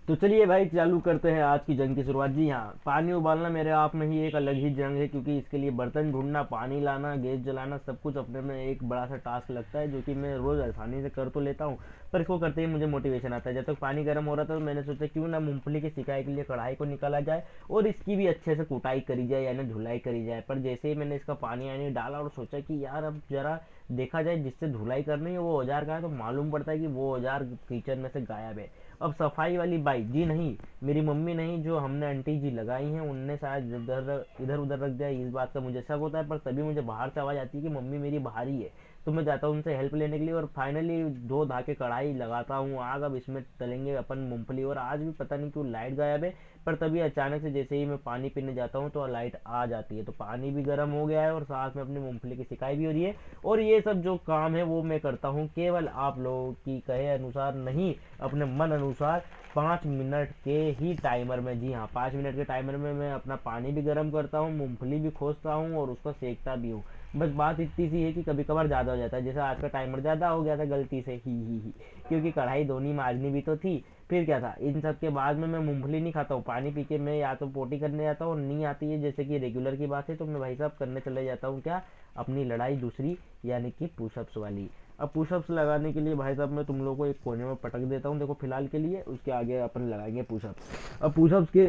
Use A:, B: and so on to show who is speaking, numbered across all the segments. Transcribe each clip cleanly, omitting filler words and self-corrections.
A: तो चलिए भाई चालू करते हैं आज की जंग की शुरुआत। जी हाँ, पानी उबालना मेरे आप में ही एक अलग ही जंग है, क्योंकि इसके लिए बर्तन ढूंढना, पानी लाना, गैस जलाना, सब कुछ अपने में एक बड़ा सा टास्क लगता है, जो कि मैं रोज़ आसानी से कर तो लेता हूँ, पर इसको करते ही मुझे मोटिवेशन आता है। जब तक पानी गर्म हो रहा था तो मैंने सोचा क्यों ना मूंगफली की सिकाई के लिए कढ़ाई को निकाला जाए और इसकी भी अच्छे से कुटाई करी जाए, यानी धुलाई करी जाए। पर जैसे ही मैंने इसका पानी यानी डाला और सोचा कि यार अब जरा देखा जाए जिससे धुलाई करनी है वो औजार कहाँ है, तो मालूम पड़ता है कि वो औजार किचन में से गायब है। अब सफाई वाली बाई जी नहीं, मेरी मम्मी नहीं, जो हमने आंटी जी लगाई हैं उनने शायद इधर इधर उधर रख दिया। इस बात का मुझे शक होता है, पर तभी मुझे बाहर से आवाज़ आती है कि मम्मी मेरी बाहर ही है। तो मैं जाता हूँ उनसे हेल्प लेने के लिए और फाइनली धो धा के कढ़ाई लगाता हूँ आग। अब इसमें तलेंगे अपन मूंगफली, और आज भी पता नहीं क्यों लाइट गायब है। पर तभी अचानक से जैसे ही मैं पानी पीने जाता हूँ तो लाइट आ जाती है, तो पानी भी गर्म हो गया है और साथ में अपनी मूंगफली की सिकाई भी हो रही है। और ये सब जो काम है वो मैं करता हूँ केवल आप लोगों की कहे अनुसार नहीं, अपने मन अनुसार, 5 मिनट के ही टाइमर में। जी हाँ, 5 मिनट के टाइमर में मैं अपना पानी भी गर्म करता हूँ, मूंगफली भी खोजता हूँ और उसको सेकता भी हूँ। बस बात इतनी सी है कि कभी कभार ज़्यादा हो जाता है, जैसे आज का टाइमर ज़्यादा हो गया था गलती से, ही क्योंकि कढ़ाई धोनी मांजनी भी तो थी। फिर क्या था, इन सब के बाद में मैं मूंगफली नहीं खाता हूँ, पानी पी के मैं या तो पोटी करने जाता हूँ, और नहीं आती है जैसे कि रेगुलर की बात है तो मैं भाई साहब करने चले जाता हूँ क्या, अपनी लड़ाई दूसरी, यानी कि पुशअप्स वाली। अब पुशअप्स लगाने के लिए भाई साहब मैं तुम लोगों को एक कोने में पटक देता हूँ, देखो फिलहाल के लिए, उसके आगे अपन लगाएंगे पुशअप्स। अब पुशअप्स के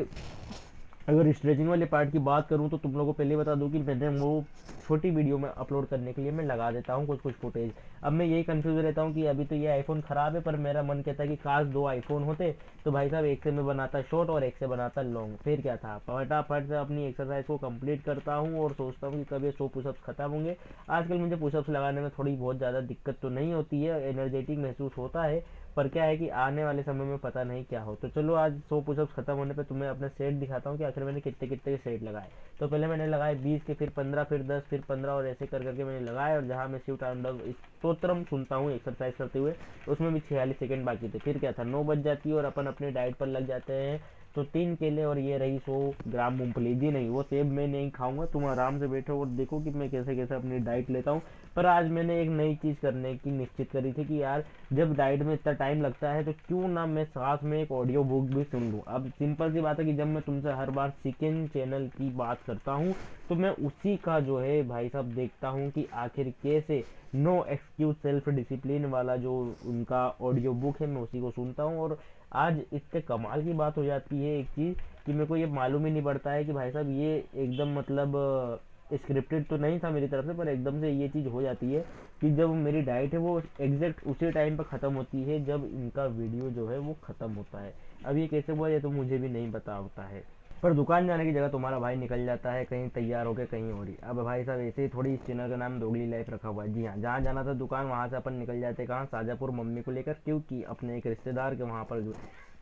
A: अगर स्ट्रेचिंग वाले पार्ट की बात करूँ तो तुम लोगों को पहले बता दूं कि मैंने वो छोटी वीडियो में अपलोड करने के लिए मैं लगा देता हूँ कुछ कुछ फुटेज। अब मैं यही कंफ्यूज रहता हूँ कि अभी तो ये आईफोन ख़राब है, पर मेरा मन कहता है कि काश दो आईफोन होते, तो भाई साहब एक से मैं बनाता शॉर्ट और एक से बनाता लॉन्ग। फिर क्या था, फटाफट से अपनी एक्सरसाइज को कंप्लीट करता हूँ और सोचता हूँ कि कब ये 100 पुशअप्स खत्म होंगे। आजकल मुझे पुशअप्स लगाने में थोड़ी बहुत ज़्यादा दिक्कत तो नहीं होती है, एनर्जेटिक महसूस होता है, पर क्या है कि आने वाले समय में पता नहीं क्या हो। तो चलो आज 100 पुशअप्स खत्म होने पे तुम्हें अपने सेट दिखाता हूँ कि आखिर मैंने कितने कितने के सेट लगाए। तो पहले मैंने लगाए 20 के, फिर 15, फिर 10, फिर 15, और ऐसे कर करके मैंने लगाए। और जहाँ मैं शिव तांडव स्तोत्रम सुनता हूँ एक्सरसाइज करते हुए, उसमें भी 46 सेकंड बाकी थे। फिर क्या था, 9 बज जाती है और अपन अपने डाइट पर लग जाते हैं। तो 3 केले और ये रही 100 ग्राम मूंगफली। जी नहीं, वो सेब मैं नहीं खाऊंगा, तुम आराम से बैठो और देखो कि मैं कैसे कैसे अपनी डाइट लेता हूँ। पर आज मैंने एक नई चीज़ करने की निश्चित करी थी कि यार जब डाइट में इतना टाइम लगता है तो क्यों ना मैं साथ में एक ऑडियो बुक भी सुन लूँ। अब सिंपल सी बात है कि जब मैं तुमसे हर बार चिकन चैनल की बात करता हूँ तो मैं उसी का जो है भाई साहब देखता हूँ कि आखिर कैसे नो एक्सक्यूज सेल्फ डिसिप्लिन वाला जो उनका ऑडियो बुक है मैं उसी को सुनता हूँ। और आज इससे कमाल की बात हो जाती है एक चीज़, कि मेरे को ये मालूम ही नहीं पड़ता है कि भाई साहब ये एकदम मतलब स्क्रिप्टेड तो नहीं था मेरी तरफ से, पर एकदम से ये चीज़ हो जाती है कि जब मेरी डाइट है वो एग्जैक्ट उसी टाइम पर ख़त्म होती है जब इनका वीडियो जो है वो ख़त्म होता है। अब ये कैसे हुआ ये तो मुझे भी नहीं पता होता है। पर दुकान जाने की जगह तुम्हारा भाई निकल जाता है कहीं तैयार होकर कहीं और ही। अब भाई साहब ऐसे ही थोड़ी इस चैनल का नाम दोगली लाइफ रखा हुआ है। जी हाँ, जहाँ जाना था दुकान वहाँ से अपन निकल जाते कहाँ, शाजापुर मम्मी को लेकर, क्योंकि अपने एक रिश्तेदार के वहाँ पर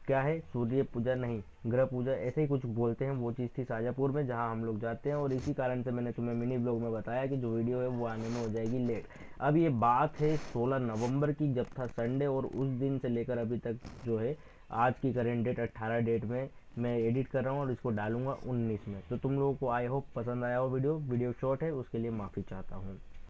A: क्या है, सूर्य पूजा नहीं, ग्रह पूजा ऐसे ही कुछ बोलते हैं, वो चीज़ थी शाजापुर में जहाँ हम लोग जाते हैं। और इसी कारण से मैंने तुम्हें मिनी ब्लॉग में बताया कि जो वीडियो है वो आने में हो जाएगी लेट। अब ये बात है 16 नवंबर की, जब था संडे, और उस दिन से लेकर अभी तक जो है आज की करेंट डेट 18 डेट में मैं एडिट कर रहा हूँ और इसको डालूंगा 19 में। तो तुम लोगों को आई होप पसंद आया हो वीडियो। वीडियो शॉर्ट है उसके लिए माफ़ी चाहता हूँ।